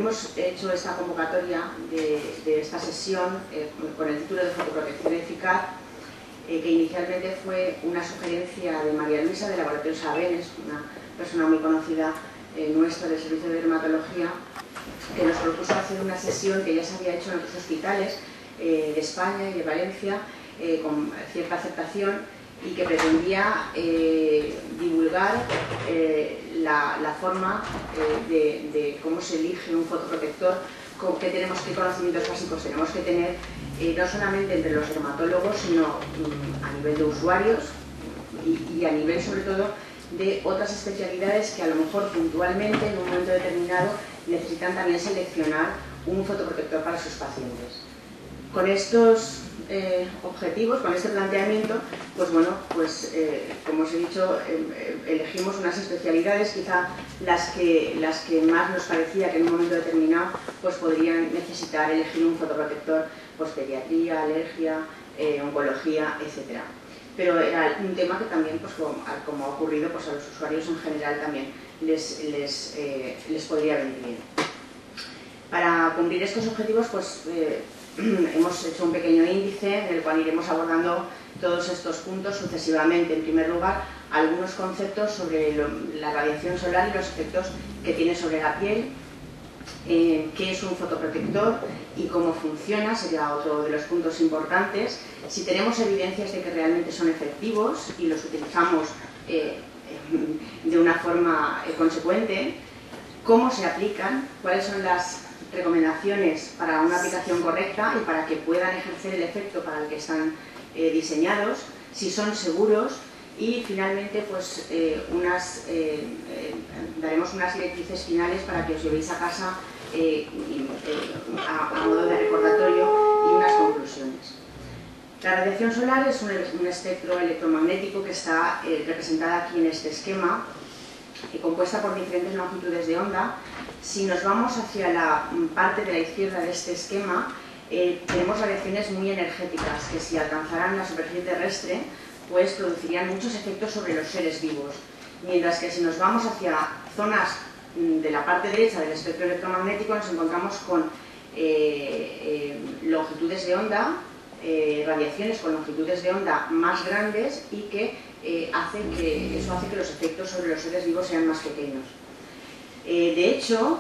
hemos hecho esta convocatoria de esta sesión con el título de Fotoprotección eficaz, que inicialmente fue una sugerencia de María Luisa de Laboratorios Abenes, una persona muy conocida nuestra del Servicio de Dermatología, que nos propuso hacer una sesión que ya se había hecho en otros hospitales de España y de Valencia, con cierta aceptación, y que pretendía divulgar la forma de cómo se elige un fotoprotector, qué conocimientos básicos tenemos que tener, no solamente entre los dermatólogos, sino a nivel de usuarios y a nivel sobre todo de otras especialidades que a lo mejor puntualmente en un momento determinado necesitan también seleccionar un fotoprotector para sus pacientes. Con estos objetivos, con este planteamiento, pues bueno, como os he dicho, elegimos unas especialidades, quizá las que más nos parecía que en un momento determinado pues podrían necesitar elegir un fotoprotector, pues pediatría, alergia, oncología, etc. Pero era un tema que también, pues como ha ocurrido, pues a los usuarios en general también les podría venir bien. Para cumplir estos objetivos, pues hemos hecho un pequeño índice en el cual iremos abordando todos estos puntos sucesivamente. En primer lugar, algunos conceptos sobre la radiación solar y los efectos que tiene sobre la piel, qué es un fotoprotector y cómo funciona, sería otro de los puntos importantes. Si tenemos evidencias de que realmente son efectivos y los utilizamos de una forma consecuente, cómo se aplican, cuáles son las recomendaciones para una aplicación correcta y para que puedan ejercer el efecto para el que están diseñados, si son seguros, y finalmente pues daremos unas directrices finales para que os llevéis a casa a modo de recordatorio y unas conclusiones. La radiación solar es un espectro electromagnético que está representada aquí en este esquema, compuesta por diferentes longitudes de onda. Si nos vamos hacia la parte de la izquierda de este esquema, tenemos radiaciones muy energéticas que, si alcanzaran la superficie terrestre, pues producirían muchos efectos sobre los seres vivos. Mientras que si nos vamos hacia zonas de la parte derecha del espectro electromagnético, nos encontramos con longitudes de onda, radiaciones con longitudes de onda más grandes, y que eso hace que los efectos sobre los seres vivos sean más pequeños. De hecho,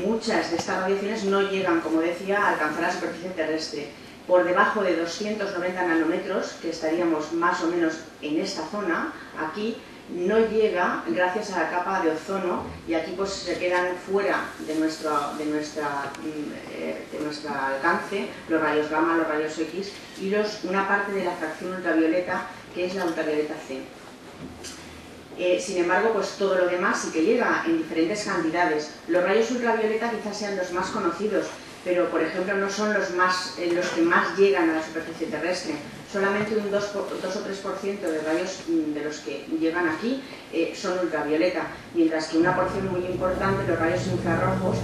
muchas de estas radiaciones no llegan, como decía, a alcanzar la superficie terrestre. Por debajo de 290 nanómetros, que estaríamos más o menos en esta zona, aquí no llega gracias a la capa de ozono, y aquí pues se quedan fuera de nuestro alcance los rayos gamma, los rayos X y una parte de la fracción ultravioleta, que es la ultravioleta C. Sin embargo, pues todo lo demás sí que llega en diferentes cantidades. Los rayos ultravioleta quizás sean los más conocidos, pero por ejemplo no son los que más llegan a la superficie terrestre. Solamente un 2 o 3% de rayos de los que llegan aquí son ultravioleta, mientras que una porción muy importante, los rayos infrarrojos,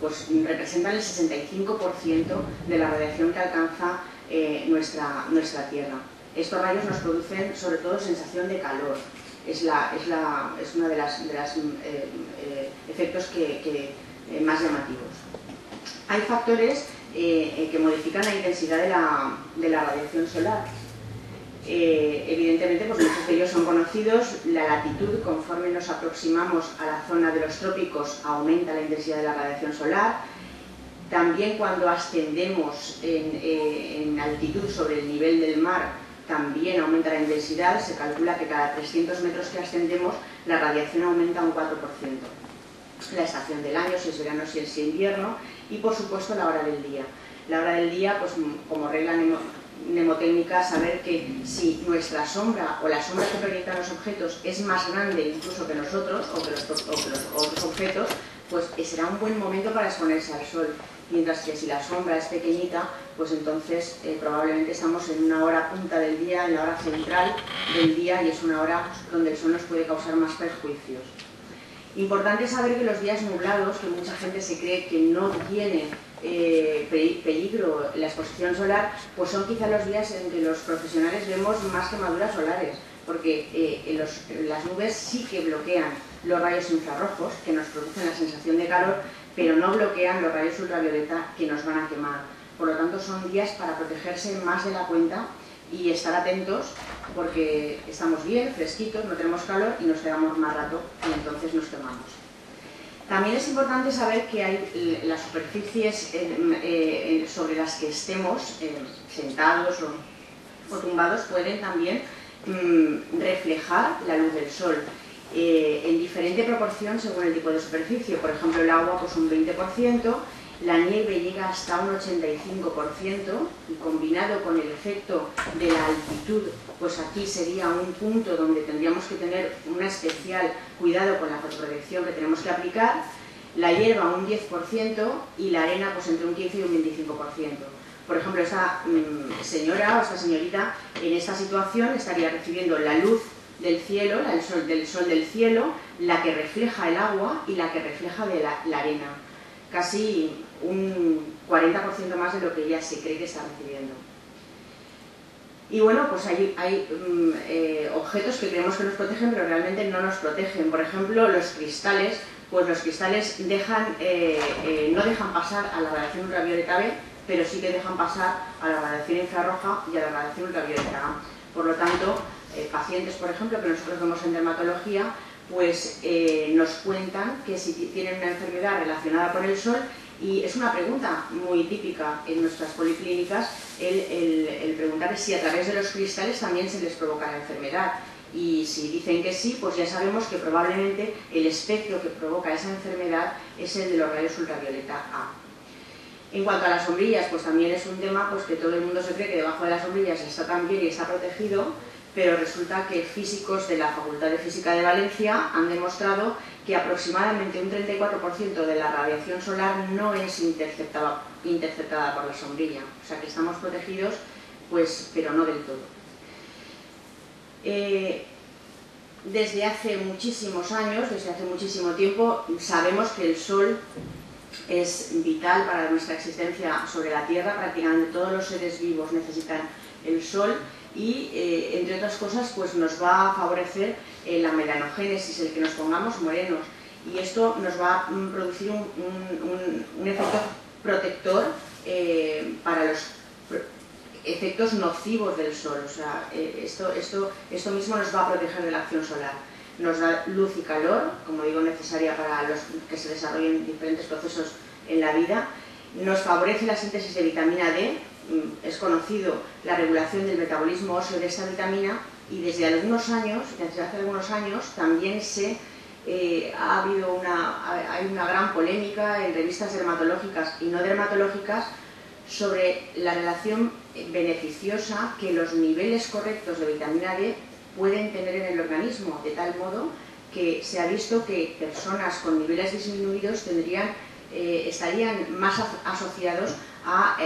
pues representan el 65% de la radiación que alcanza nuestra Tierra. Estos rayos nos producen sobre todo sensación de calor. Es uno de los efectos más llamativos. Hay factores que modifican la intensidad de la radiación solar. Evidentemente, pues muchos de ellos son conocidos. La latitud, conforme nos aproximamos a la zona de los trópicos, aumenta la intensidad de la radiación solar. También cuando ascendemos en altitud sobre el nivel del mar, también aumenta la intensidad. Se calcula que cada 300 metros que ascendemos, la radiación aumenta un 4%. La estación del año, si es verano, si es invierno, y por supuesto la hora del día. La hora del día, pues como regla mnemotécnica, saber que si nuestra sombra o la sombra que proyectan los objetos es más grande incluso que nosotros o que los otros objetos, pues será un buen momento para exponerse al sol. Mientras que si la sombra es pequeñita, pues entonces probablemente estamos en una hora punta del día, en la hora central del día, y es una hora donde el sol nos puede causar más perjuicios. Importante saber que los días nublados, que mucha gente se cree que no tiene peligro la exposición solar, pues son quizá los días en que los profesionales vemos más quemaduras solares, porque las nubes sí que bloquean los rayos infrarrojos, que nos producen la sensación de calor, pero no bloquean los rayos ultravioleta que nos van a quemar. Por lo tanto, son días para protegerse más de la cuenta y estar atentos porque estamos bien, fresquitos, no tenemos calor y nos quedamos más rato y entonces nos quemamos. También es importante saber que hay las superficies sobre las que estemos sentados o tumbados pueden también reflejar la luz del sol en diferente proporción según el tipo de superficie. Por ejemplo, el agua pues un 20%, la nieve llega hasta un 85% y combinado con el efecto de la altitud, pues aquí sería un punto donde tendríamos que tener un especial cuidado con la fotoprotección que tenemos que aplicar, la hierba un 10% y la arena pues entre un 15 y un 25%. Por ejemplo, esta señora o esta señorita en esta situación estaría recibiendo la luz del cielo, del sol del cielo, la que refleja el agua y la que refleja de la arena. Casi un 40% más de lo que ella se cree que está recibiendo. Y bueno, pues hay objetos que creemos que nos protegen, pero realmente no nos protegen. Por ejemplo, los cristales, pues los cristales no dejan pasar a la radiación ultravioleta B, pero sí que dejan pasar a la radiación infrarroja y a la radiación ultravioleta A. Por lo tanto, pacientes, por ejemplo, que nosotros vemos en dermatología, pues nos cuentan que si tienen una enfermedad relacionada con el sol, y es una pregunta muy típica en nuestras policlínicas, el preguntar si a través de los cristales también se les provoca la enfermedad. Y si dicen que sí, pues ya sabemos que probablemente el espectro que provoca esa enfermedad es el de los rayos ultravioleta A. En cuanto a las sombrillas, pues también es un tema pues que todo el mundo se cree que debajo de las sombrillas está tan bien y está protegido, pero resulta que físicos de la Facultad de Física de Valencia han demostrado que aproximadamente un 34% de la radiación solar no es interceptada por la sombrilla. O sea que estamos protegidos, pues, pero no del todo. Desde hace muchísimos años, desde hace muchísimo tiempo, sabemos que el sol es vital para nuestra existencia sobre la Tierra. Prácticamente todos los seres vivos necesitan el sol y, entre otras cosas, pues nos va a favorecer la melanogénesis, el que nos pongamos morenos, y esto nos va a producir un efecto protector para los efectos nocivos del sol. O sea, esto mismo nos va a proteger de la acción solar. Nos da luz y calor, como digo, necesaria para los que se desarrollen diferentes procesos en la vida. Nos favorece la síntesis de vitamina D. Es conocido la regulación del metabolismo óseo de esta vitamina, y desde hace algunos años también hay una gran polémica en revistas dermatológicas y no dermatológicas sobre la relación beneficiosa que los niveles correctos de vitamina D pueden tener en el organismo, de tal modo que se ha visto que personas con niveles disminuidos estarían más asociados a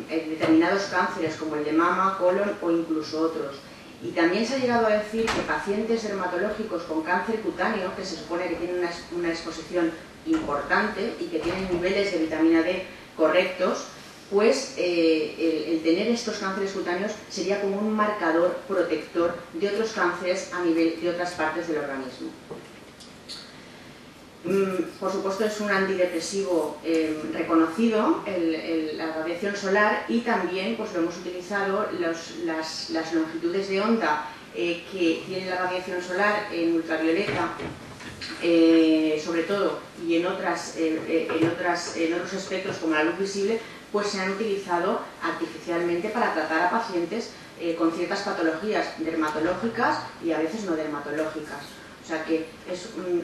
determinados cánceres como el de mama, colon o incluso otros. Y también se ha llegado a decir que pacientes dermatológicos con cáncer cutáneo, que se supone que tienen una exposición importante y que tienen niveles de vitamina D correctos, pues el tener estos cánceres cutáneos sería como un marcador protector de otros cánceres a nivel de otras partes del organismo. Por supuesto, es un antidepresivo reconocido, la radiación solar, y también pues, lo hemos utilizado las longitudes de onda que tiene la radiación solar en ultravioleta, sobre todo, y en otros espectros como la luz visible, pues se han utilizado artificialmente para tratar a pacientes con ciertas patologías dermatológicas y a veces no dermatológicas. O sea que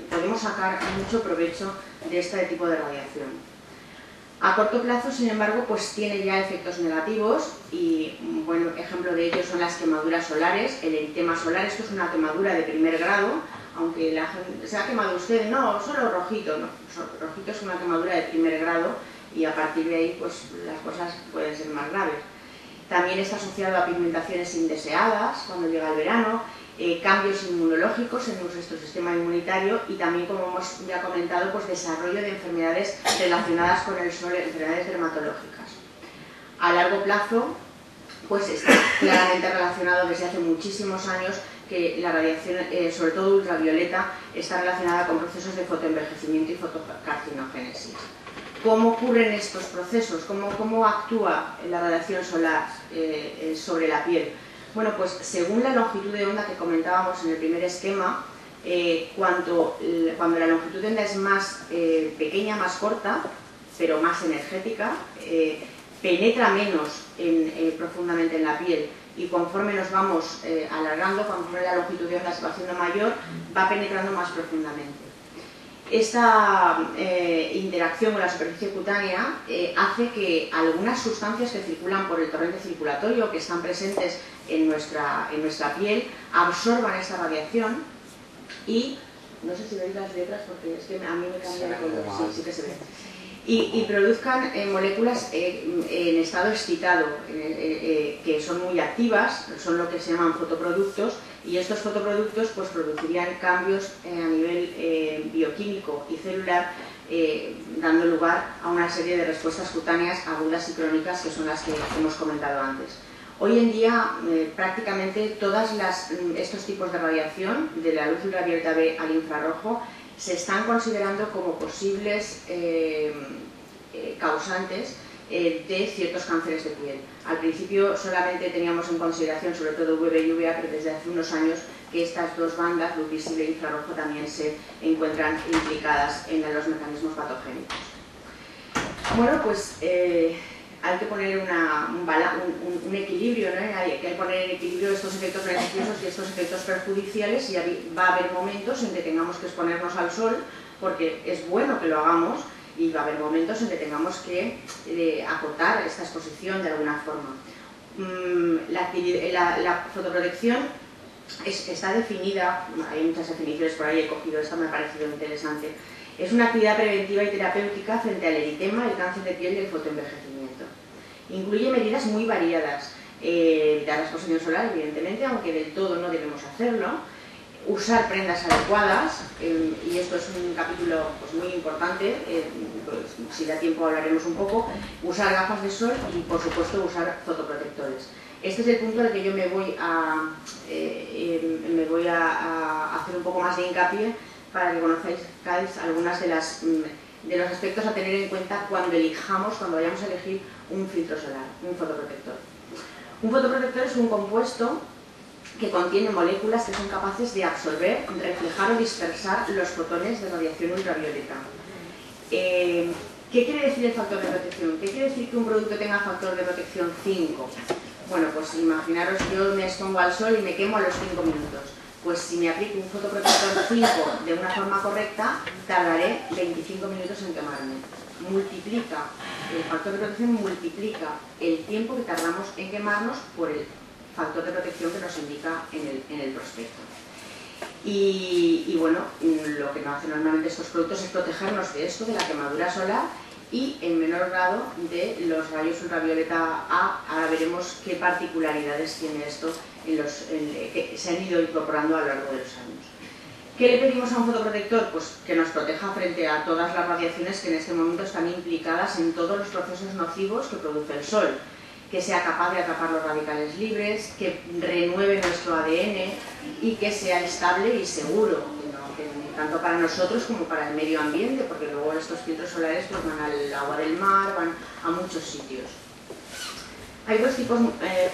podemos sacar mucho provecho de este tipo de radiación. A corto plazo, sin embargo, pues tiene ya efectos negativos y un buen ejemplo de ello son las quemaduras solares, el eritema solar. Esto es una quemadura de primer grado, aunque la gente, ¿se ha quemado usted? No, solo rojito. No, rojito es una quemadura de primer grado y a partir de ahí pues las cosas pueden ser más graves. También está asociado a pigmentaciones indeseadas cuando llega el verano, cambios inmunológicos en nuestro sistema inmunitario y también, como hemos ya comentado, pues desarrollo de enfermedades relacionadas con el sol, enfermedades dermatológicas. A largo plazo, pues está claramente relacionado desde hace muchísimos años que la radiación, sobre todo ultravioleta, está relacionada con procesos de fotoenvejecimiento y fotocarcinogénesis. ¿Cómo ocurren estos procesos? ¿Cómo actúa la radiación solar sobre la piel? Bueno, pues según la longitud de onda que comentábamos en el primer esquema, cuando la longitud de onda es más pequeña, más corta, pero más energética, penetra menos profundamente en la piel, y conforme nos vamos alargando, conforme la longitud de onda se va haciendo mayor, va penetrando más profundamente. Esta interacción con la superficie cutánea hace que algunas sustancias que circulan por el torrente circulatorio, que están presentes en nuestra piel, absorban esta radiación y, no sé si veis las letras porque es que a mí me cambia el color, sí que se ve, y produzcan moléculas en estado excitado, que son muy activas, son lo que se llaman fotoproductos, y estos fotoproductos pues producirían cambios a nivel bioquímico y celular, dando lugar a una serie de respuestas cutáneas agudas y crónicas, que son las que hemos comentado antes. Hoy en día prácticamente todos estos tipos de radiación, de la luz ultravioleta B al infrarrojo, se están considerando como posibles causantes de ciertos cánceres de piel. Al principio solamente teníamos en consideración sobre todo UV y UVA, pero desde hace unos años que estas dos bandas, luz visible e infrarrojo, también se encuentran implicadas en los mecanismos patogénicos. Bueno, pues hay que poner un equilibrio, ¿no? Hay que poner en equilibrio estos efectos beneficiosos y estos efectos perjudiciales, y va a haber momentos en que tengamos que exponernos al sol, porque es bueno que lo hagamos, y va a haber momentos en que tengamos que acotar esta exposición de alguna forma. La fotoprotección está definida, hay muchas definiciones por ahí, he cogido esta, me ha parecido interesante. Es una actividad preventiva y terapéutica frente al eritema, el cáncer de piel y el fotoenvejecimiento. Incluye medidas muy variadas, evitar la exposición solar, evidentemente, aunque del todo no debemos hacerlo. Usar prendas adecuadas, y esto es un capítulo pues, muy importante, pues, si da tiempo hablaremos un poco. Usar gafas de sol y, por supuesto, usar fotoprotectores. Este es el punto en el que yo me voy a hacer un poco más de hincapié para que conozcáis algunas de los aspectos a tener en cuenta cuando vayamos a elegir un filtro solar, un fotoprotector. Un fotoprotector es un compuesto que contiene moléculas que son capaces de absorber, reflejar o dispersar los fotones de radiación ultravioleta. ¿Qué quiere decir el factor de protección? ¿Qué quiere decir que un producto tenga factor de protección 5? Bueno, pues imaginaros, yo me expongo al sol y me quemo a los 5 minutos. Pues si me aplico un fotoprotector 5 de una forma correcta, tardaré 25 minutos en quemarme. El factor de protección multiplica el tiempo que tardamos en quemarnos por el factor de protección que nos indica en el prospecto. Y bueno, lo que nos hacen normalmente estos productos es protegernos de esto, de la quemadura solar, y en menor grado de los rayos ultravioleta A. Ahora veremos qué particularidades tiene esto que se han ido incorporando a lo largo de los años. ¿Qué le pedimos a un fotoprotector? Pues que nos proteja frente a todas las radiaciones que en este momento están implicadas en todos los procesos nocivos que produce el sol, que sea capaz de atrapar los radicales libres, que renueve nuestro ADN y que sea estable y seguro, tanto para nosotros como para el medio ambiente, porque luego estos filtros solares pues, van al agua del mar, van a muchos sitios. Hay dos tipos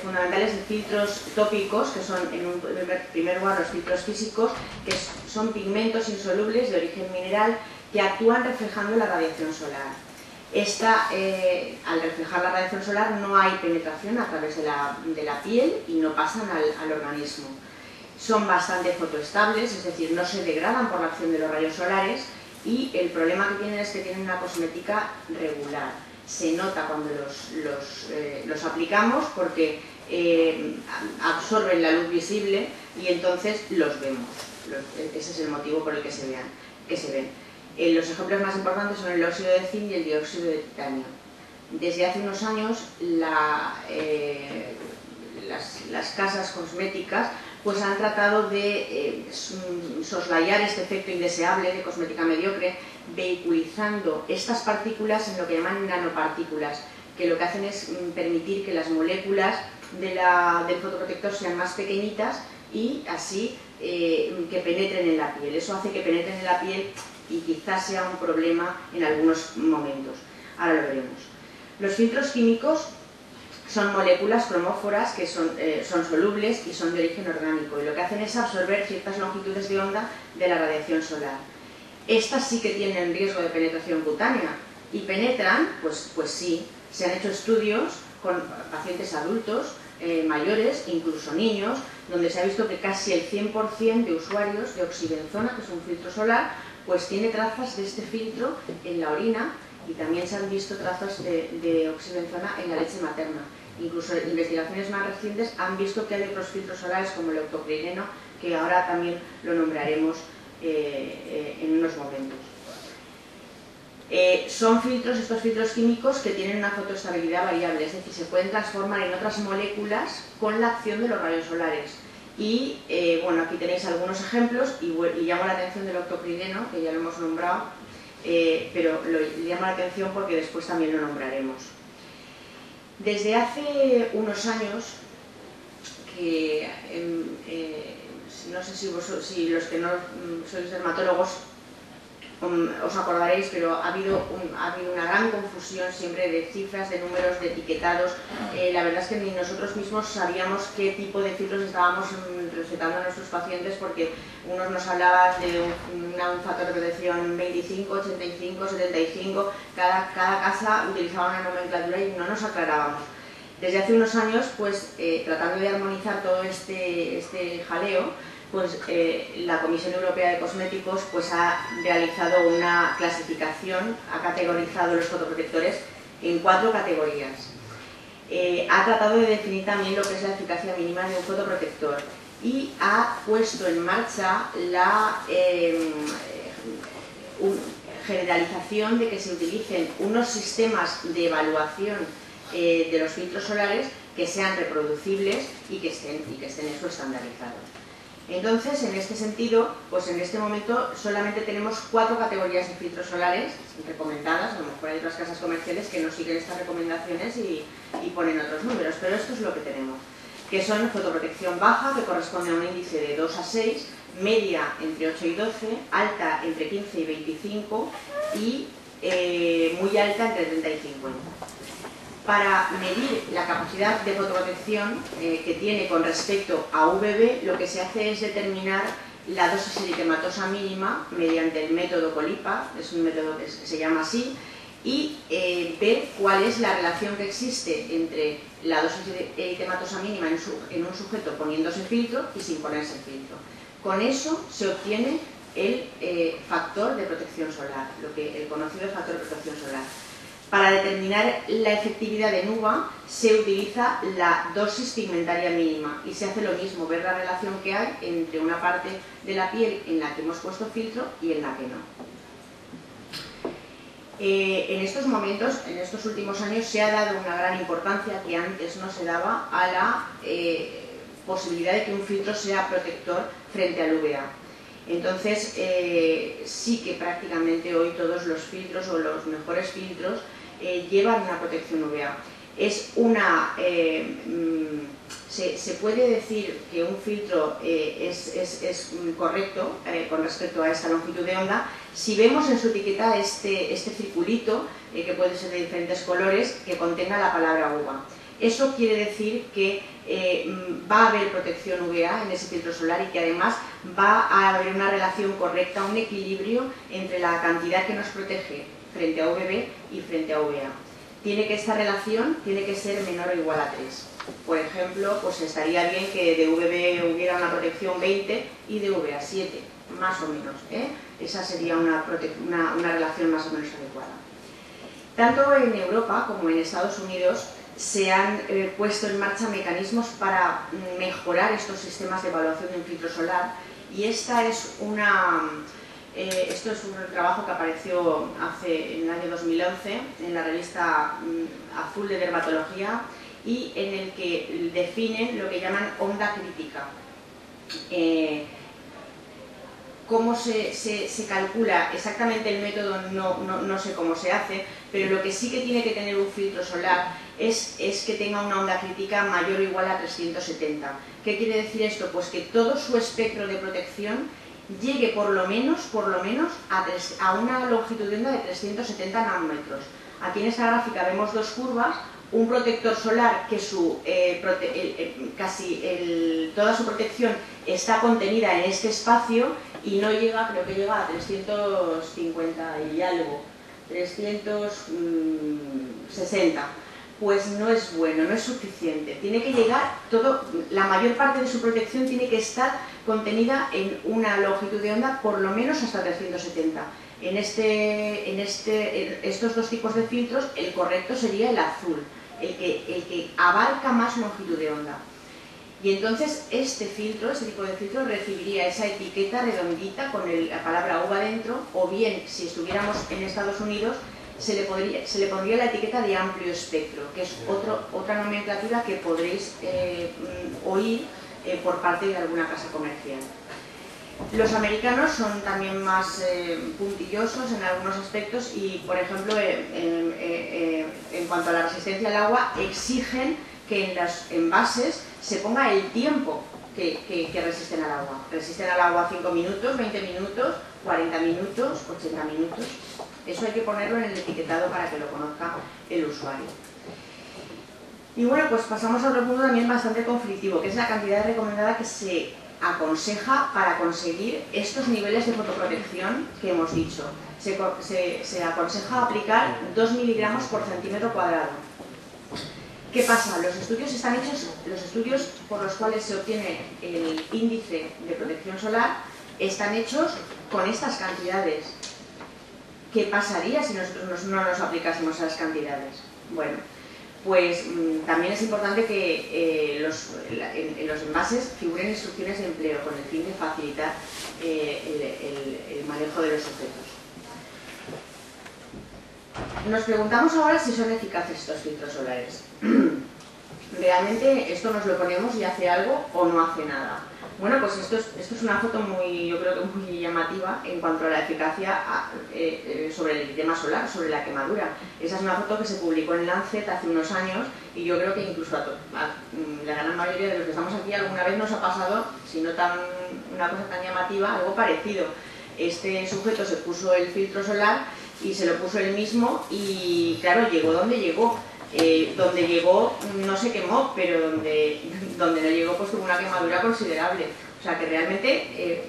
fundamentales de filtros tópicos, que son en un primer lugar los filtros físicos, que son pigmentos insolubles de origen mineral que actúan reflejando la radiación solar. Al reflejar la radiación solar no hay penetración a través de la piel y no pasan al organismo. Son bastante fotoestables, es decir, no se degradan por la acción de los rayos solares, y el problema que tienen es que tienen una cosmética regular. Se nota cuando los aplicamos porque absorben la luz visible y entonces los vemos. Ese es el motivo por el que se ven. Los ejemplos más importantes son el óxido de zinc y el dióxido de titanio. Desde hace unos años las casas cosméticas pues han tratado de soslayar este efecto indeseable de cosmética mediocre, vehiculizando estas partículas en lo que llaman nanopartículas, que lo que hacen es permitir que las moléculas del fotoprotector sean más pequeñitas y así que penetren en la piel. Eso hace que penetren en la piel y quizás sea un problema en algunos momentos. Ahora lo veremos. Los filtros químicos son moléculas cromóforas que son solubles y son de origen orgánico, y lo que hacen es absorber ciertas longitudes de onda de la radiación solar. Estas sí que tienen riesgo de penetración cutánea y penetran, pues sí. Se han hecho estudios con pacientes adultos, mayores, incluso niños, donde se ha visto que casi el 100% de usuarios de oxibenzona, que es un filtro solar, pues tiene trazas de este filtro en la orina, y también se han visto trazas de oxibenzona en la leche materna. Incluso investigaciones más recientes han visto que hay otros filtros solares como el octoprireno, que ahora también lo nombraremos en unos momentos. Son filtros, estos filtros químicos, que tienen una fotoestabilidad variable, es decir, se pueden transformar en otras moléculas con la acción de los rayos solares. Y bueno, aquí tenéis algunos ejemplos, y llamo la atención del octoprireno, que ya lo hemos nombrado, pero lo llamo la atención porque después también lo nombraremos. Desde hace unos años, que no sé si los que no sois dermatólogos os acordaréis, pero ha habido una gran confusión siempre de cifras, de números, de etiquetados. La verdad es que ni nosotros mismos sabíamos qué tipo de filtros estábamos recetando a nuestros pacientes, porque unos nos hablaban de un factor de protección 25, 85, 75, cada casa utilizaba una nomenclatura y no nos aclarábamos. Desde hace unos años, pues tratando de armonizar todo este jaleo, pues la Comisión Europea de Cosméticos pues ha realizado una clasificación, ha categorizado los fotoprotectores en 4 categorías. Ha tratado de definir también lo que es la eficacia mínima de un fotoprotector y ha puesto en marcha la generalización de que se utilicen unos sistemas de evaluación de los filtros solares que sean reproducibles y que estén eso estandarizados. Entonces, en este sentido, pues en este momento solamente tenemos 4 categorías de filtros solares recomendadas. A lo mejor hay otras casas comerciales que no siguen estas recomendaciones y ponen otros números, pero esto es lo que tenemos, que son fotoprotección baja, que corresponde a un índice de 2 a 6, media entre 8 y 12, alta entre 15 y 25 y muy alta entre 30 y 50. Para medir la capacidad de fotoprotección que tiene con respecto a UVB, lo que se hace es determinar la dosis eritematosa mínima mediante el método COLIPA, es un método que se llama así, y ver cuál es la relación que existe entre la dosis eritematosa mínima en un sujeto poniéndose filtro y sin ponerse filtro. Con eso se obtiene el factor de protección solar, el conocido factor de protección solar. Para determinar la efectividad de UVA se utiliza la dosis pigmentaria mínima y se hace lo mismo, ver la relación que hay entre una parte de la piel en la que hemos puesto filtro y en la que no. En estos momentos, en estos últimos años, se ha dado una gran importancia que antes no se daba a la posibilidad de que un filtro sea protector frente al UVA. Entonces, sí que prácticamente hoy todos los filtros o los mejores filtros llevan una protección UVA. Se puede decir que un filtro es correcto con respecto a esta longitud de onda si vemos en su etiqueta este circulito, que puede ser de diferentes colores, que contenga la palabra UVA. Eso quiere decir que va a haber protección UVA en ese filtro solar y que además va a haber una relación correcta, un equilibrio entre la cantidad que nos protege frente a UVB y frente a UVA. Esta relación tiene que ser menor o igual a 3. Por ejemplo, pues estaría bien que de UVB hubiera una protección 20 y de UVA 7, más o menos. Esa sería una relación más o menos adecuada. Tanto en Europa como en Estados Unidos se han puesto en marcha mecanismos para mejorar estos sistemas de evaluación de un filtro solar, y esto es un trabajo que apareció en el año 2011 en la revista Azul de Dermatología, y en el que definen lo que llaman onda crítica. cómo se calcula exactamente el método, no sé cómo se hace, pero lo que sí que tiene que tener un filtro solar es que tenga una onda crítica mayor o igual a 370. ¿Qué quiere decir esto? Pues que todo su espectro de protección llegue por lo menos a una longitud de onda de 370 nanómetros. Aquí en esta gráfica vemos dos curvas, un protector solar que toda su protección está contenida en este espacio y no llega, creo que llega a 350 y algo, 360. Pues no es bueno, no es suficiente. Tiene que llegar la mayor parte de su protección tiene que estar contenida en una longitud de onda por lo menos hasta 370. En estos dos tipos de filtros, el correcto sería el azul, el que abarca más longitud de onda. Y entonces este tipo de filtro recibiría esa etiqueta redondita con la palabra uva dentro, o bien, si estuviéramos en Estados Unidos, se le pondría la etiqueta de amplio espectro, que es otra nomenclatura que podréis oír por parte de alguna casa comercial. Los americanos son también más puntillosos en algunos aspectos y, por ejemplo, en cuanto a la resistencia al agua, exigen que en los envases se ponga el tiempo que resisten al agua. Resisten al agua 5 minutos, 20 minutos, 40 minutos, 80 minutos. Eso hay que ponerlo en el etiquetado para que lo conozca el usuario. Y bueno, pues pasamos a otro punto también bastante conflictivo, que es la cantidad recomendada que se aconseja para conseguir estos niveles de fotoprotección que hemos dicho. Se aconseja aplicar 2 miligramos por centímetro cuadrado. ¿Qué pasa? Los estudios por los cuales se obtiene el índice de protección solar están hechos con estas cantidades. ¿Qué pasaría si nosotros no nos aplicásemos esas cantidades? Bueno, pues también es importante que en los envases figuren instrucciones de empleo con el fin de facilitar el manejo de los objetos. Nos preguntamos ahora si son eficaces estos filtros solares. ¿Realmente esto nos lo ponemos y hace algo o no hace nada? Bueno, pues esto es una foto yo creo que muy llamativa en cuanto a la eficacia sobre el tema solar, sobre la quemadura. Esa es una foto que se publicó en Lancet hace unos años y yo creo que incluso a la gran mayoría de los que estamos aquí alguna vez nos ha pasado, si no una cosa tan llamativa, algo parecido. Este sujeto se puso el filtro solar y se lo puso él mismo y claro, llegó donde llegó. Donde llegó no se quemó, pero donde no llegó pues tuvo una quemadura considerable. O sea que realmente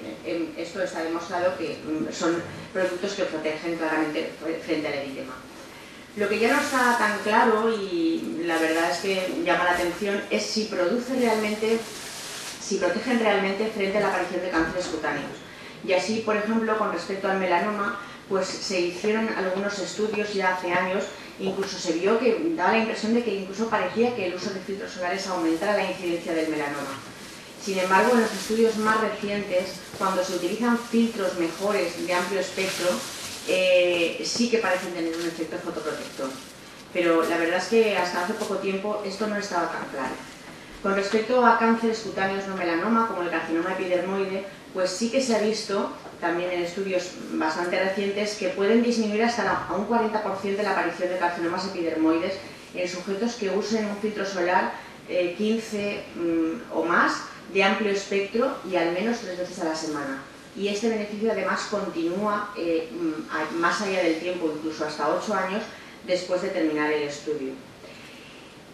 esto está demostrado que son productos que protegen claramente frente al eritema. Lo que ya no está tan claro y la verdad es que llama la atención es si protegen realmente frente a la aparición de cánceres cutáneos. Y así, por ejemplo, con respecto al melanoma, pues se hicieron algunos estudios ya hace años. Incluso se vio que daba la impresión de que incluso parecía que el uso de filtros solares aumentara la incidencia del melanoma. Sin embargo, en los estudios más recientes, cuando se utilizan filtros mejores de amplio espectro, sí que parecen tener un efecto fotoprotector. Pero la verdad es que hasta hace poco tiempo esto no estaba tan claro. Con respecto a cánceres cutáneos no melanoma, como el carcinoma epidermoide, pues sí que se ha visto también en estudios bastante recientes que pueden disminuir hasta a un 40% de la aparición de carcinomas epidermoides en sujetos que usen un filtro solar 15 o más de amplio espectro y al menos 3 veces a la semana. Y este beneficio además continúa más allá del tiempo, incluso hasta 8 años después de terminar el estudio.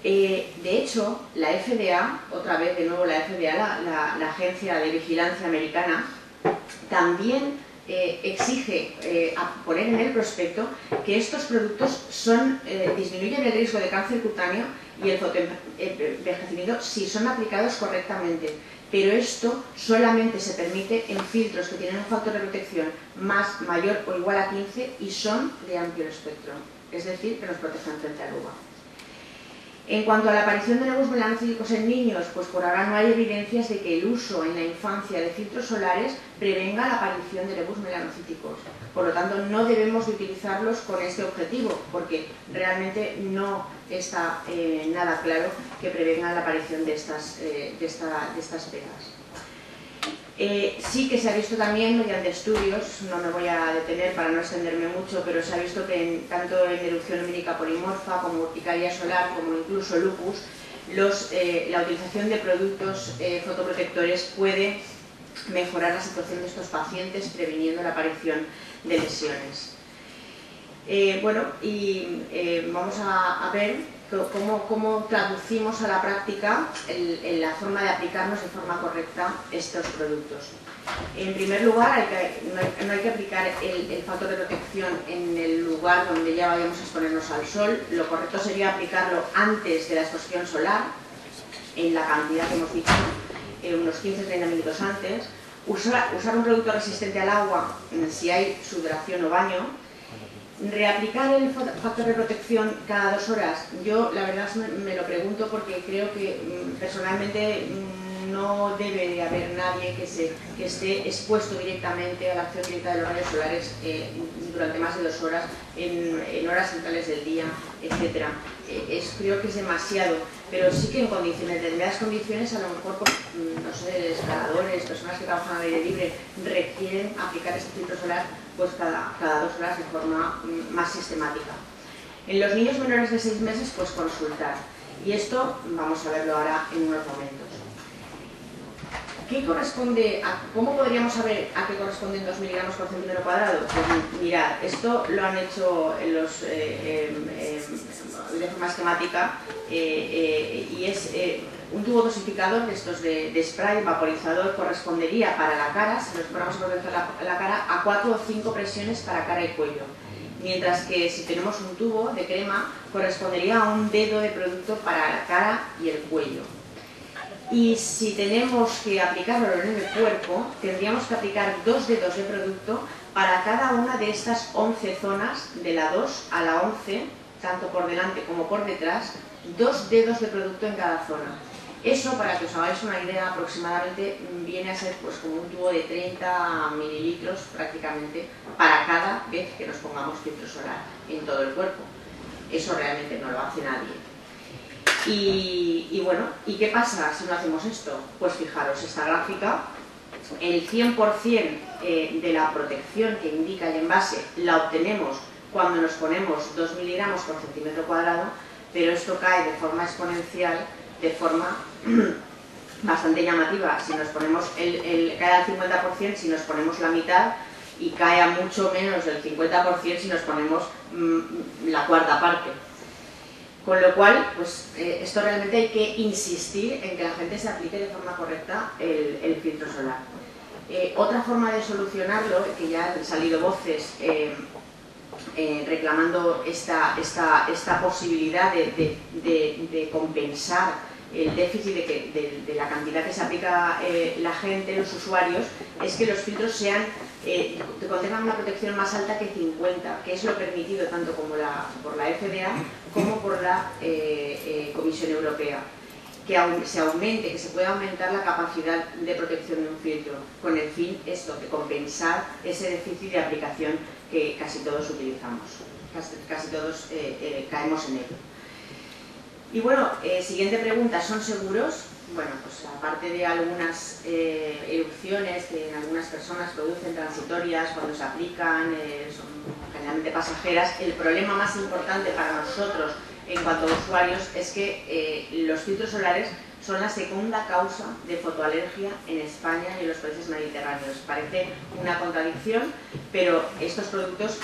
De hecho, la FDA, otra vez de nuevo la FDA, la Agencia de Vigilancia Americana, también exige poner en el prospecto que estos productos disminuyen el riesgo de cáncer cutáneo y el fotoenvejecimiento si son aplicados correctamente. Pero esto solamente se permite en filtros que tienen un factor de protección mayor o igual a 15 y son de amplio espectro, es decir, que nos protegen frente al UVA. En cuanto a la aparición de nebus melanocíticos en niños, pues por ahora no hay evidencias de que el uso en la infancia de filtros solares prevenga la aparición de nebus melanocíticos. Por lo tanto, no debemos de utilizarlos con este objetivo, porque realmente no está nada claro que prevenga la aparición de estas pegas. Sí que se ha visto también mediante estudios, no me voy a detener para no extenderme mucho, pero se ha visto que tanto en erupción lumínica polimorfa como urticaria solar, como incluso lupus, la utilización de productos fotoprotectores puede mejorar la situación de estos pacientes, previniendo la aparición de lesiones. Vamos a ver cómo traducimos a la práctica la forma de aplicarnos de forma correcta estos productos. En primer lugar, no hay que aplicar el factor de protección en el lugar donde ya vayamos a exponernos al sol. Lo correcto sería aplicarlo antes de la exposición solar, en la cantidad que hemos dicho, unos 15-30 minutos antes. Usar un producto resistente al agua si hay sudoración o baño. Reaplicar el factor de protección cada 2 horas, yo la verdad me lo pregunto porque creo que personalmente no debe de haber nadie que esté expuesto directamente a la acción directa de los rayos solares durante más de 2 horas, en horas centrales del día, etc. Creo que es demasiado, pero sí que en determinadas condiciones, a lo mejor, no sé, escaladores, personas que trabajan al aire libre, requieren aplicar este filtro solar pues cada 2 horas de forma más sistemática. En los niños menores de 6 meses, pues consultar. Y esto vamos a verlo ahora en unos momentos. ¿Cómo podríamos saber a qué corresponden 2 miligramos por centímetro cuadrado? Pues mirad, esto lo han hecho de forma esquemática y es un tubo dosificador de estos de spray vaporizador correspondería para la cara, si nos ponemos por dentro de la cara, a 4 o 5 presiones para cara y cuello. Mientras que si tenemos un tubo de crema, correspondería a un dedo de producto para la cara y el cuello. Y si tenemos que aplicarlo en el cuerpo, tendríamos que aplicar 2 dedos de producto para cada una de estas 11 zonas, de la 2 a la 11, tanto por delante como por detrás, 2 dedos de producto en cada zona. Eso, para que os hagáis una idea, aproximadamente viene a ser pues como un tubo de 30 mililitros prácticamente para cada vez que nos pongamos filtro solar en todo el cuerpo. Eso realmente no lo hace nadie. Y bueno, ¿y qué pasa si no hacemos esto? Pues fijaros, esta gráfica, el 100% de la protección que indica el envase la obtenemos cuando nos ponemos 2 miligramos por centímetro cuadrado, pero esto cae de forma exponencial, de forma bastante llamativa. Si nos ponemos cae al 50% si nos ponemos la mitad, y cae a mucho menos del 50% si nos ponemos la cuarta parte. Con lo cual, pues esto realmente hay que insistir en que la gente se aplique de forma correcta el filtro solar. Otra forma de solucionarlo, que ya han salido voces reclamando esta posibilidad de compensar el déficit de la cantidad que se aplica la gente, los usuarios, es que los filtros contengan una protección más alta que 50, que es lo permitido tanto como por la FDA como por la Comisión Europea. Que se pueda aumentar la capacidad de protección de un filtro, con el fin de compensar ese déficit de aplicación que casi todos utilizamos, casi todos caemos en ello. Y bueno, siguiente pregunta, ¿son seguros? Bueno, pues aparte de algunas erupciones que en algunas personas producen transitorias cuando se aplican, son generalmente pasajeras, el problema más importante para nosotros en cuanto a usuarios es que los filtros solares son la segunda causa de fotoalergia en España y en los países mediterráneos. Parece una contradicción, pero estos productos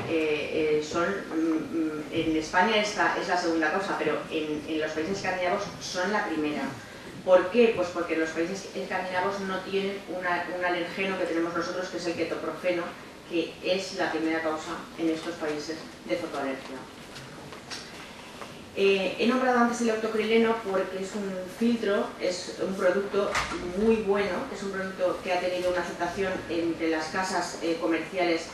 en España esta es la segunda causa, pero en los países escandinavos son la primera. ¿Por qué? Pues porque los países escandinavos no tienen un alergeno que tenemos nosotros, que es el ketoprofeno, que es la primera causa en estos países de fotoalergia. He nombrado antes el autocrileno porque es un filtro, es un producto muy bueno, es un producto que ha tenido una aceptación entre las casas comerciales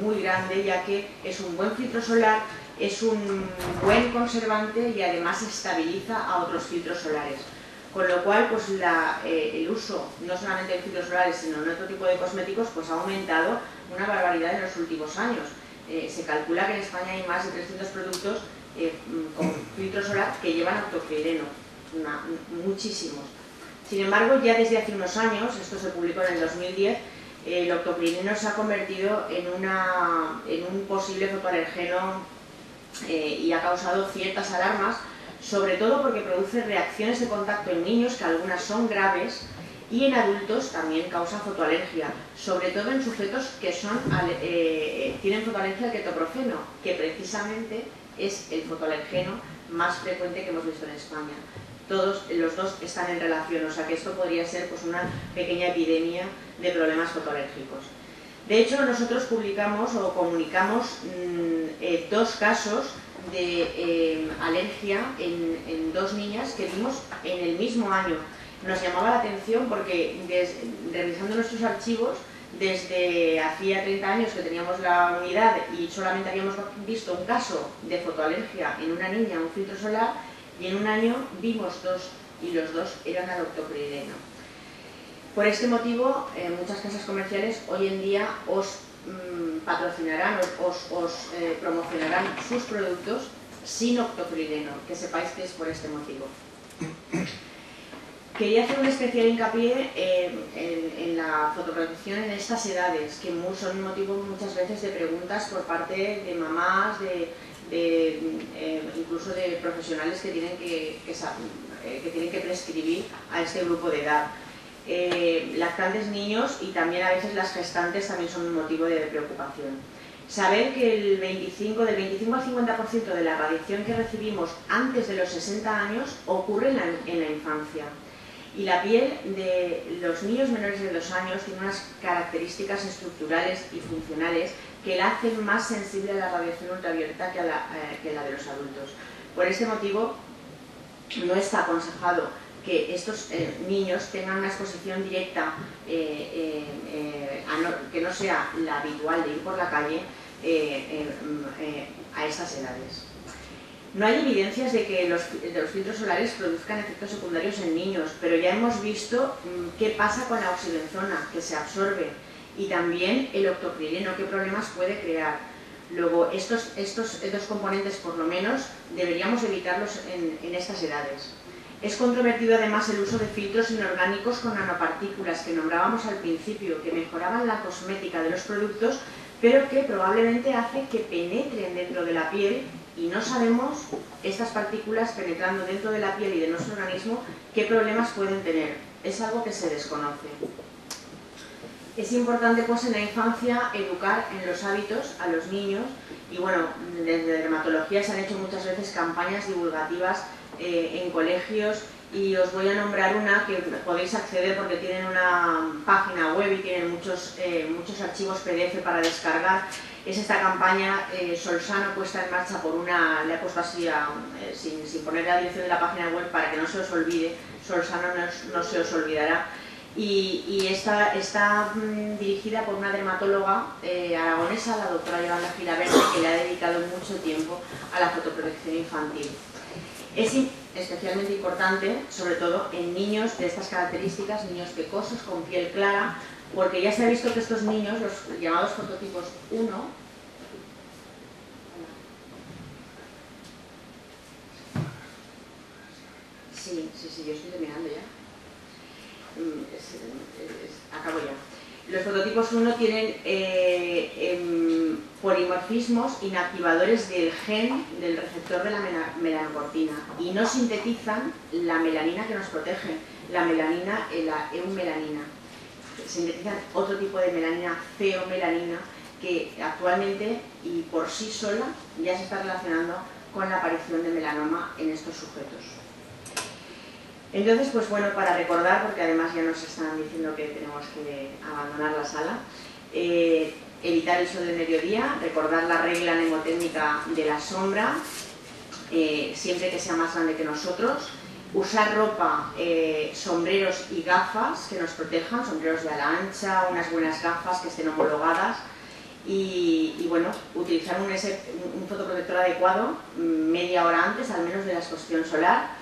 muy grande, ya que es un buen filtro solar, es un buen conservante y además estabiliza a otros filtros solares. Con lo cual, pues el uso, no solamente de filtros solares, sino de otro tipo de cosméticos, pues ha aumentado una barbaridad en los últimos años. Se calcula que en España hay más de 300 productos con filtro solar que llevan autocrileno, muchísimos. Sin embargo, ya desde hace unos años, esto se publicó en el 2010, el octoplineno se ha convertido en un posible fotoalergeno y ha causado ciertas alarmas, sobre todo porque produce reacciones de contacto en niños, que algunas son graves, y en adultos también causa fotoalergia, sobre todo en sujetos que tienen fotoalergia al ketoprofeno, que precisamente es el fotoalergeno más frecuente que hemos visto en España. Los dos están en relación, o sea que esto podría ser pues, una pequeña epidemia de problemas fotoalérgicos. De hecho, nosotros publicamos o comunicamos 2 casos de alergia en 2 niñas que vimos en el mismo año. Nos llamaba la atención porque, revisando nuestros archivos, desde hacía 30 años que teníamos la unidad y solamente habíamos visto un caso de fotoalergia en una niña, un filtro solar, y en un año vimos 2 y los 2 eran al octoplineno. Por este motivo, muchas casas comerciales hoy en día os patrocinarán, os promocionarán sus productos sin octoplineno, que sepáis que es por este motivo. Quería hacer un especial hincapié en la fotoprotección en estas edades, que son motivo muchas veces de preguntas por parte de mamás, incluso de profesionales que tienen que prescribir a este grupo de edad. Lactantes, niños y también a veces las gestantes también son un motivo de preocupación. Saber que del 25 al 50% de la radiación que recibimos antes de los 60 años ocurre en la infancia. Y la piel de los niños menores de 2 años tiene unas características estructurales y funcionales que la hacen más sensible a la radiación ultravioleta que la de los adultos. Por este motivo, no está aconsejado que estos niños tengan una exposición directa, que no sea la habitual de ir por la calle, a estas edades. No hay evidencias de que los filtros solares produzcan efectos secundarios en niños, pero ya hemos visto qué pasa con la oxibenzona, que se absorbe, y también el octoplineno, qué problemas puede crear. Luego, estos 2 componentes, por lo menos, deberíamos evitarlos en estas edades. Es controvertido además el uso de filtros inorgánicos con nanopartículas que nombrábamos al principio, que mejoraban la cosmética de los productos, pero que probablemente hace que penetren dentro de la piel y no sabemos, estas partículas penetrando dentro de la piel y de nuestro organismo, qué problemas pueden tener. Es algo que se desconoce. Es importante pues en la infancia educar en los hábitos a los niños y bueno, desde dermatología se han hecho muchas veces campañas divulgativas en colegios y os voy a nombrar una que podéis acceder porque tienen una página web y tienen muchos archivos PDF para descargar. Es esta campaña Solsano puesta en marcha por le he puesto así sin poner la dirección de la página web para que no se os olvide. Solsano no se os olvidará. Y está dirigida por una dermatóloga aragonesa, la doctora Yolanda Gilaverde, que le ha dedicado mucho tiempo a la fotoprotección infantil. Es especialmente importante, sobre todo en niños de estas características, niños pecosos, con piel clara, porque ya se ha visto que estos niños, los llamados fototipos 1, sí, yo estoy terminando ya. Acabo ya. Los fototipos 1 tienen polimorfismos inactivadores del gen del receptor de la melanocortina y no sintetizan la melanina que nos protege, la melanina, la eumelanina. Sintetizan otro tipo de melanina, ceomelanina, que actualmente y por sí sola ya se está relacionando con la aparición de melanoma en estos sujetos. Entonces, pues bueno, para recordar, porque además ya nos están diciendo que tenemos que abandonar la sala, evitar el sol del mediodía, recordar la regla mnemotécnica de la sombra, siempre que sea más grande que nosotros, usar ropa, sombreros y gafas que nos protejan, sombreros de ala ancha, unas buenas gafas que estén homologadas y bueno, utilizar un fotoprotector adecuado media hora antes, al menos de la exposición solar.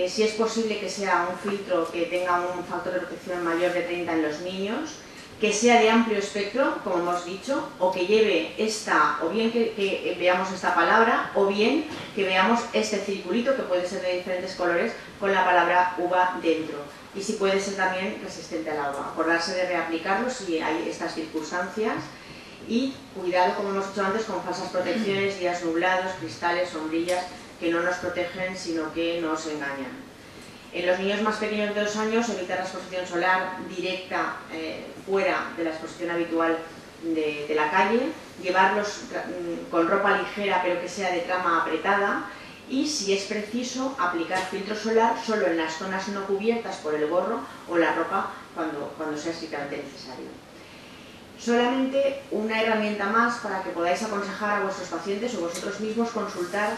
Si es posible que sea un filtro que tenga un factor de protección mayor de 30 en los niños que sea de amplio espectro, como hemos dicho, o que lleve esta, o bien que veamos esta palabra, o bien que veamos este circulito, que puede ser de diferentes colores, con la palabra uva dentro. Y si puede ser también resistente al agua. Acordarse de reaplicarlo si hay estas circunstancias. Y cuidado, como hemos dicho antes, con falsas protecciones, días nublados, cristales, sombrillas, que no nos protegen, sino que nos engañan. En los niños más pequeños de 2 años, evitar la exposición solar directa fuera de la exposición habitual de la calle, llevarlos con ropa ligera pero que sea de trama apretada y, si es preciso, aplicar filtro solar solo en las zonas no cubiertas por el gorro o la ropa cuando sea estrictamente necesario. Solamente una herramienta más para que podáis aconsejar a vuestros pacientes o vosotros mismos consultar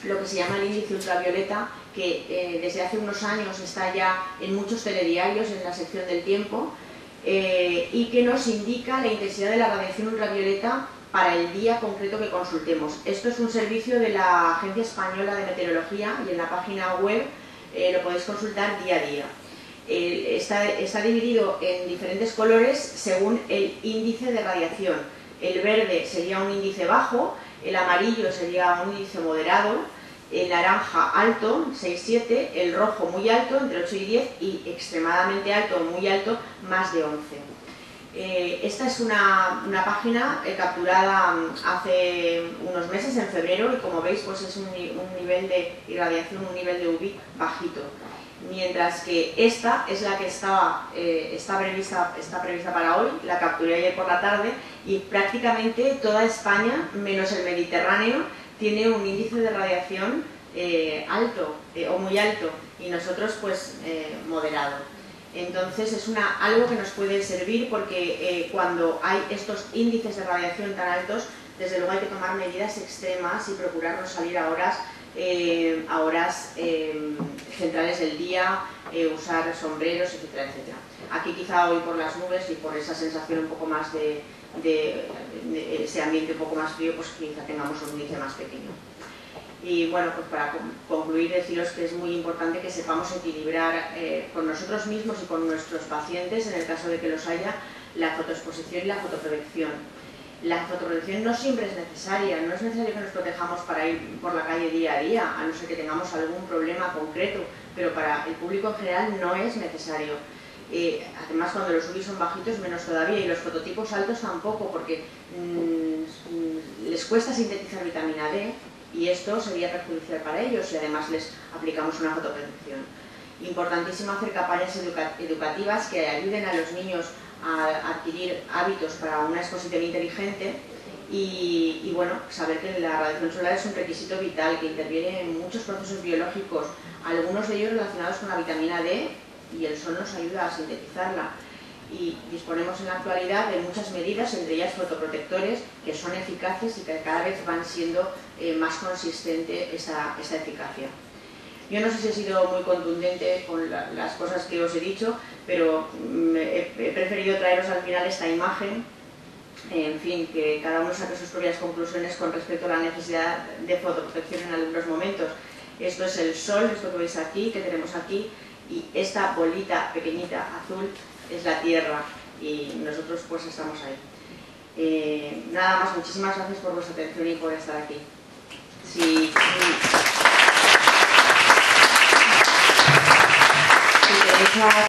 lo que se llama el índice ultravioleta, que desde hace unos años está ya en muchos telediarios en la sección del tiempo y que nos indica la intensidad de la radiación ultravioleta para el día concreto que consultemos. Esto es un servicio de la Agencia Española de Meteorología y en la página web lo podéis consultar día a día. Está dividido en diferentes colores según el índice de radiación. El verde sería un índice bajo, el amarillo sería un índice moderado, el naranja alto, 6-7, el rojo muy alto, entre 8 y 10, y extremadamente alto o muy alto, más de 11. Esta es una página capturada hace unos meses, en febrero, y como veis pues es un nivel de irradiación, un nivel de UV bajito. Mientras que esta es la que está prevista para hoy, la capturé ayer por la tarde, y prácticamente toda España, menos el Mediterráneo, tiene un índice de radiación alto o muy alto, y nosotros pues moderado. Entonces es algo que nos puede servir porque cuando hay estos índices de radiación tan altos, desde luego hay que tomar medidas extremas y procurar no salir a horas centrales del día, usar sombreros, etcétera, etcétera. Aquí quizá hoy por las nubes y por esa sensación un poco más de ese ambiente un poco más frío, pues quizá tengamos un índice más pequeño. Y bueno, pues para concluir, deciros que es muy importante que sepamos equilibrar con nosotros mismos y con nuestros pacientes, en el caso de que los haya, la fotoexposición y la fotoprotección. La fotoprotección no siempre es necesaria, no es necesario que nos protejamos para ir por la calle día a día, a no ser que tengamos algún problema concreto, pero para el público en general no es necesario. Además, cuando los UV son bajitos, menos todavía, y los fototipos altos tampoco, porque les cuesta sintetizar vitamina D y esto sería perjudicial para ellos si además les aplicamos una fotoprotección. Importantísimo hacer campañas educativas que ayuden a los niños a adquirir hábitos para una exposición inteligente y bueno, saber que la radiación solar es un requisito vital que interviene en muchos procesos biológicos, algunos de ellos relacionados con la vitamina D, y el sol nos ayuda a sintetizarla. Y disponemos en la actualidad de muchas medidas, entre ellas fotoprotectores, que son eficaces y que cada vez van siendo más consistente esa eficacia. Yo no sé si he sido muy contundente con las cosas que os he dicho, pero he preferido traeros al final esta imagen, en fin, que cada uno saque sus propias conclusiones con respecto a la necesidad de fotoprotección en algunos momentos. Esto es el sol, esto que veis aquí, que tenemos aquí, y esta bolita pequeñita azul es la Tierra, y nosotros pues estamos ahí. Nada más, muchísimas gracias por vuestra atención y por estar aquí. Si tenéis